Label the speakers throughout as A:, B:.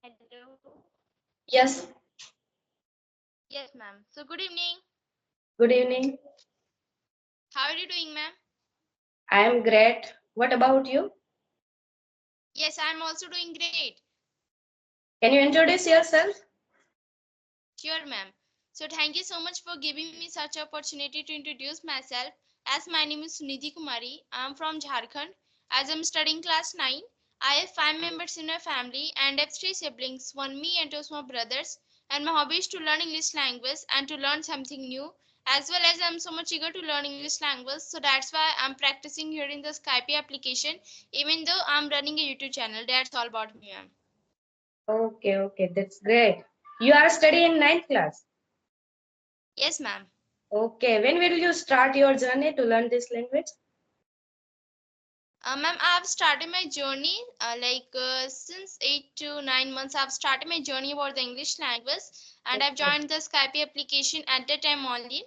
A: Hello.
B: Yes,
A: Yes, ma'am. So, good evening.
B: good evening.
A: How are you doing, ma'am?
B: I am great. What about you?
A: Yes, I'm also doing great.
B: Can you introduce yourself?
A: Sure, ma'am. So, thank you so much for giving me such opportunity to introduce myself. As my name is Sunidhi Kumari, I'm from Jharkhand. As I'm studying class 9, I have 5 members in my family and I have 3 siblings, one me and 2 small brothers. And my hobby is to learn English language and to learn something new. As well as I'm so much eager to learn English language, so that's why I'm practicing here in the Skype application. Even though I'm running a YouTube channel, that's all about me, ma'am.
B: Okay, that's great. You are studying in ninth class.
A: Yes, ma'am.
B: Okay, when will you start your journey to learn this language?
A: Ma'am, I've started my journey since 8 to 9 months. I've started my journey about the English language, and I've
B: Okay,
A: joined the Skype application at that time only.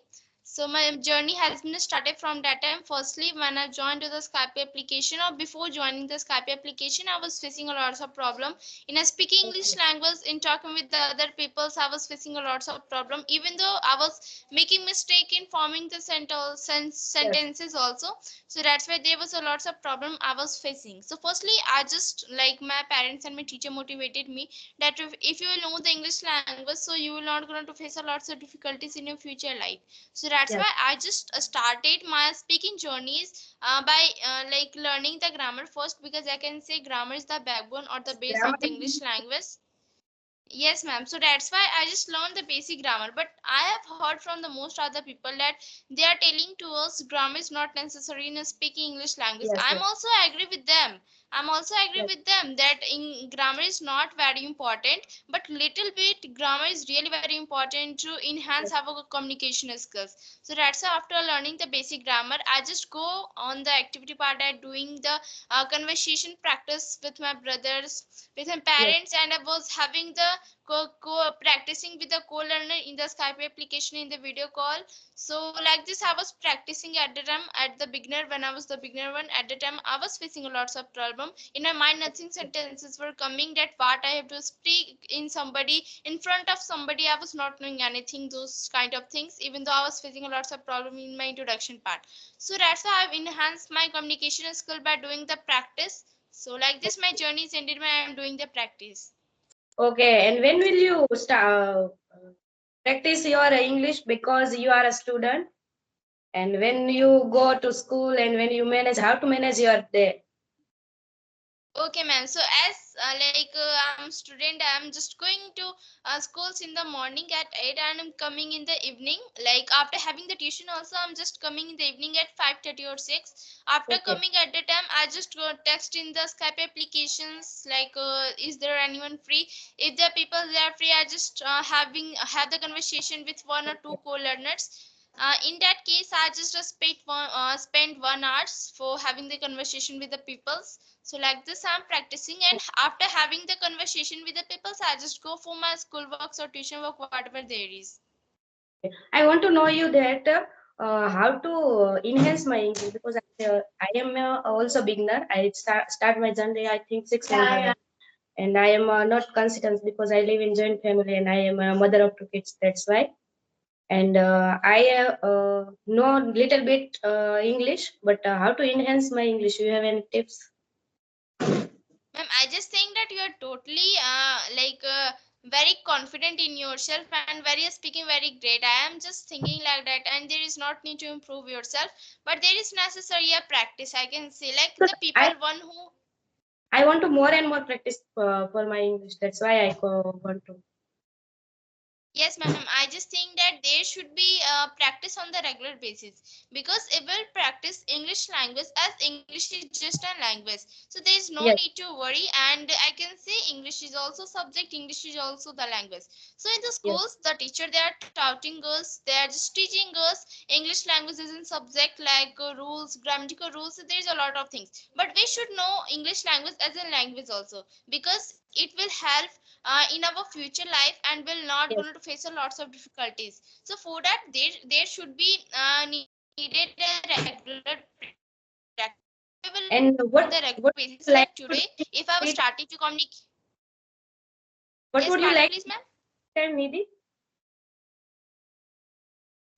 A: So my journey has been started from that time. Firstly, when I joined to the Skype application, or before joining the Skype application, I was facing a lot of problem in speaking English
B: okay,
A: language. In talking with the other peoples, I was facing a lot of problem. Even though I was making mistake in forming the
B: yes,
A: sentences also, so that's why there was a lots of problem I was facing. So firstly, I just like my parents and my teacher motivated me that if you will know the English language, so you will not going to face a lots of difficulties in your future life. So that's
B: yes,
A: why I just started my speaking journeys by learning the grammar first, because I can say grammar is the backbone or the base
B: grammar
A: of the English language. Yes, ma'am. So that's why I just learned the basic grammar. But I have heard from the most other people that they are telling to us grammar is not necessary in speaking English language.
B: yes,
A: I'm
B: yes,
A: also agree with them. I'm also agree
B: yes,
A: with them that in grammar is not very important, but little bit grammar is really very important to enhance
B: yes,
A: our communication skills. So that's why after learning the basic grammar, I just go on the activity part at doing the conversation practice with my brothers, with my
B: yes.
A: parents, and I was having the practicing with the co-learner in the Skype application in the video call. So like this, I was practicing at the time at the beginner. When I was the beginner one at the time, I was facing a lots of problem in my mind. Nothing sentences were coming that what I have to speak in somebody in front of somebody. I was not knowing anything those kind of things. Even though I was facing a lots of problem in my introduction part. So that's why I've enhanced my communication skill by doing the practice. So like this, my journey is ended when I'm doing the practice.
B: Okay, and when will you start practice your English because you are a student? And when you go to school and when you manage, how to manage your day?
A: Okay, ma'am. So as I'm student, I'm just going to schools in the morning at 8 and I'm coming in the evening. Like after having the tuition also, I'm just coming in the evening at 5:30 or 6. After
B: Okay,
A: coming at the time, I just go text in the Skype applications is there anyone free? If the people they are free, I just have the conversation with one or two
B: okay,
A: co-learners. In that case, I just spend 1 hour for having the conversation with the people. So like this, I'm practicing, and after having the conversation with the people, I just go for my school works or tuition work, whatever there is.
B: okay. I want to know you that how to enhance my English because I am also beginner. I start my journey I think 6 months ago, and I am not consistent because I live in joint family and I am a mother of 2 kids. That's why. And I know little bit English, but how to enhance my English? You have any tips?
A: Ma'am, I just think that you are totally very confident in yourself and very speaking very great. I am just thinking like that, and there is not need to improve yourself, but there is necessary a practice. I can say like
B: But
A: the
B: I
A: people one who.
B: I want to more and more practice for my English. That's why want to.
A: Yes, ma'am. I just think that there should be practice on the regular basis, because if we practice English language, as English is just a language, so there is no need
B: Yes,
A: to worry. And I can say English is also subject, English is also the language. So in the
B: yes,
A: schools, the teacher they are touting us, they are just teaching us English language is in subject like rules, grammatical rules. So there is a lot of things, but we should know English language as a language also, because it will help in our future life and will not going to
B: yes.
A: face a lots of difficulties. So for that there should be needed a regular practice. If we will do on the regular
B: And
A: basis, like today,
B: what
A: if I was
B: language
A: starting to communicate.
B: What
A: Yes,
B: would you
A: pardon,
B: like
A: please,
B: to
A: ma'am.
B: tell, Nidhi?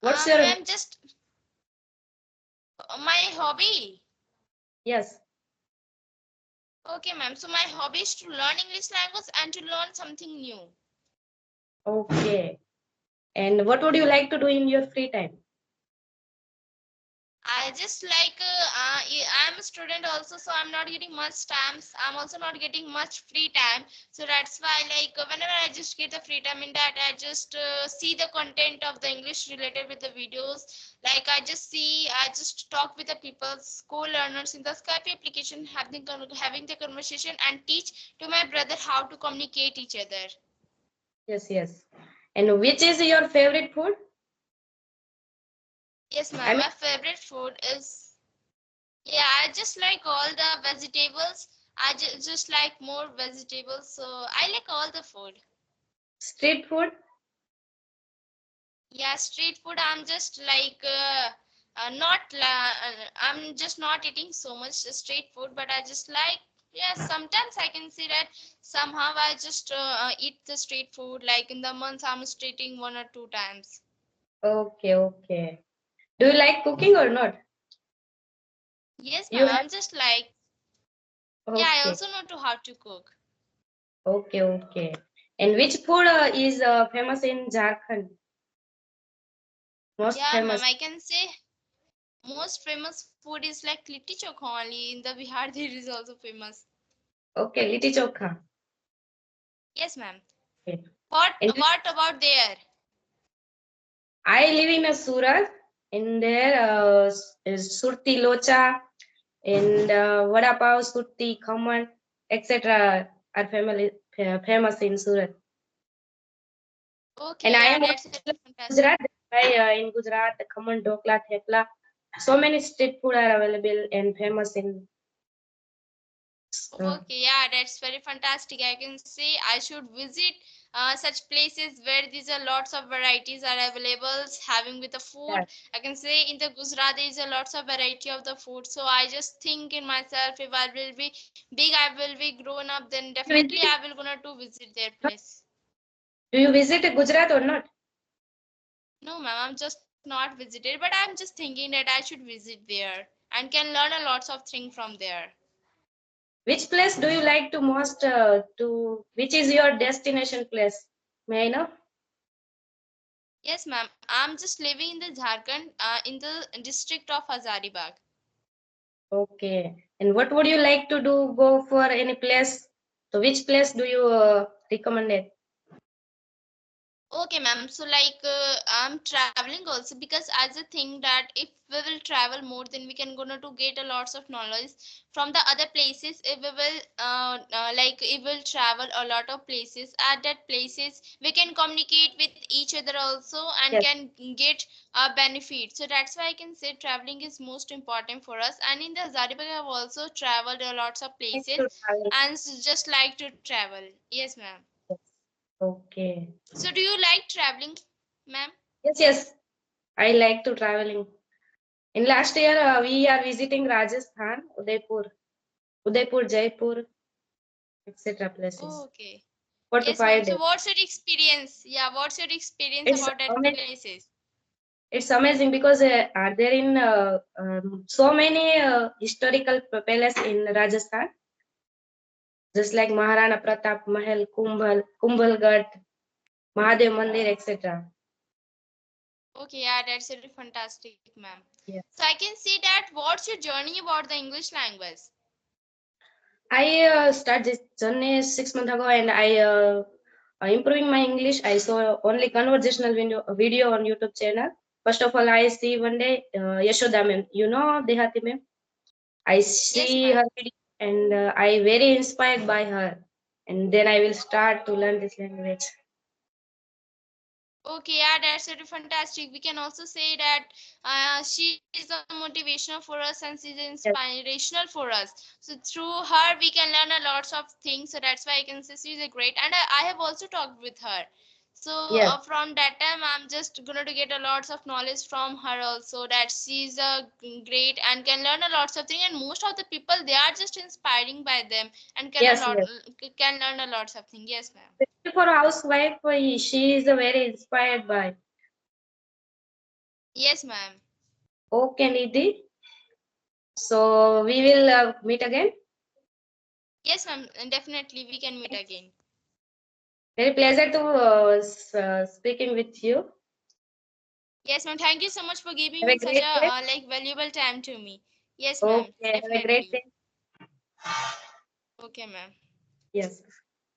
B: What's your
A: Ma'am, just my hobby.
B: yes?
A: Okay, ma'am. So my hobby is to learn English language and to learn something new.
B: Okay. And what would you like to do in your free time?
A: I just like I'm a student also, so I'm not getting much times. I'm also not getting much free time, so that's why like whenever I just get the free time in that, I just see the content of the English related with the videos. Like I just talk with the people, co-learners in the Skype application, having the conversation and teach to my brother how to communicate each other.
B: Yes, yes. And which is your favorite food?
A: Yes,
B: I
A: ma'am.
B: mean,
A: My favorite food is. Yeah, I just like all the vegetables. Just like more vegetables, so I like all the food.
B: street food.
A: Yeah, street food. I'm just like not. I'm just not eating so much street food, but I just like. Yeah, sometimes I can see that somehow I just eat the street food. Like in the month, I'm just eating 1 or 2 times.
B: Okay, okay. Do you like cooking or not?
A: Yes,
B: You
A: ma'am.
B: have
A: I'm just like. Yeah, I
B: okay,
A: also know to how to cook.
B: okay, okay. And which food is famous in Jharkhand? Most
A: Yeah, ma'am.
B: famous.
A: I can say most famous food is like litti chokha only. In the Bihar, there is also famous.
B: Okay, liti chokha.
A: Yes, ma'am.
B: Okay.
A: What
B: And
A: what about there?
B: I live in a Surat. In there is surti locha and vada pav, surti, khaman, etc. are famous in Surat. And
A: Okay,
B: I
A: yeah,
B: am
A: that's
B: also
A: really fantastic.
B: Gujarat. That's why in Gujarat, the khaman, dokla, thepla, so many street food are available and famous in. Uh,
A: Okay, yeah, that's very fantastic. I can say I should visit such places where these are lots of varieties are available, having with the food.
B: yeah.
A: I can say in the Gujarat there is a lots of variety of the food. So I just think in myself, if I will be big, I will be grown up, then
B: Do you
A: definitely
B: visit,
A: I will gonna to visit their place.
B: do you visit Gujarat or not?
A: No, ma'am, I'm just not visited, but I'm just thinking that I should visit there and can learn a lots of things from there.
B: Which place do you like to most to? Which is your destination place? May I know?
A: Yes, ma'am. I'm just living in the Jharkhand, in the district of Hazaribagh.
B: Okay. And what would you like to do? Go for any place? So which place do you recommend it?
A: Okay, ma'am. So, like, I'm traveling also because as a thing that if we will travel more, then we can gonna to get a lots of knowledge from the other places. If we will, like, if we'll travel a lot of places, at that places we can communicate with each other also and
B: Yes.
A: can get a benefit. So that's why I can say traveling is most important for us. And in the Hazaribagh, I've also traveled a lots of
B: Like
A: places
B: to travel.
A: and just like to travel. Yes, ma'am.
B: Yes. Okay.
A: So, do you like traveling, ma'am?
B: Yes, yes. I like to traveling. In last year, we are visiting Rajasthan, Udaipur, Jaipur, etc. places.
A: Okay.
B: 4 to
A: Yes, ma'am.
B: 5
A: So,
B: days.
A: what's your experience? Yeah, what's your experience
B: It's
A: about that
B: amazing.
A: places?
B: It's amazing because are there in so many historical palace in Rajasthan, just like Maharana Pratap Mahal, Kumbhalgarh, Mahadev Mandir, etc.
A: Okay, yeah, that's really fantastic, ma'am.
B: Yeah.
A: So, I can see that. What's your journey about the English language?
B: I started this journey 6 months ago, and I improving my English. I saw only conversational video on YouTube channel. First of all, I see one day Yashoda ma'am. You know Dehati ma'am. I
A: Yes,
B: see
A: ma'am.
B: her video, and I very inspired by her. And then I will start to learn this language.
A: Okay, yeah, that's really fantastic. We can also say that she is a motivational for us and she's
B: Yes,
A: inspirational for us. So through her, we can learn a lots of things. So that's why I can say she's a great. And I have also talked with her. So
B: Yes,
A: from that time, I'm just gonna to get a lots of knowledge from her also, that she's a great and can learn a lots of things. And most of the people, they are just inspiring by them and can a
B: yes,
A: lot
B: yes.
A: can learn a lots of things. Yes, ma'am.
B: Especially for housewife, she is very inspired by.
A: Yes, ma'am.
B: Okay, Nidhi. So we will meet again.
A: Yes, ma'am. And definitely we can meet again.
B: Very pleasure to speaking with you.
A: Yes, ma'am. Thank you so much for giving
B: Have a
A: me such
B: great
A: a
B: day.
A: like valuable time to me. Yes, ma'am.
B: Okay, have a great
A: Definitely.
B: day.
A: Okay, ma'am.
B: Yes.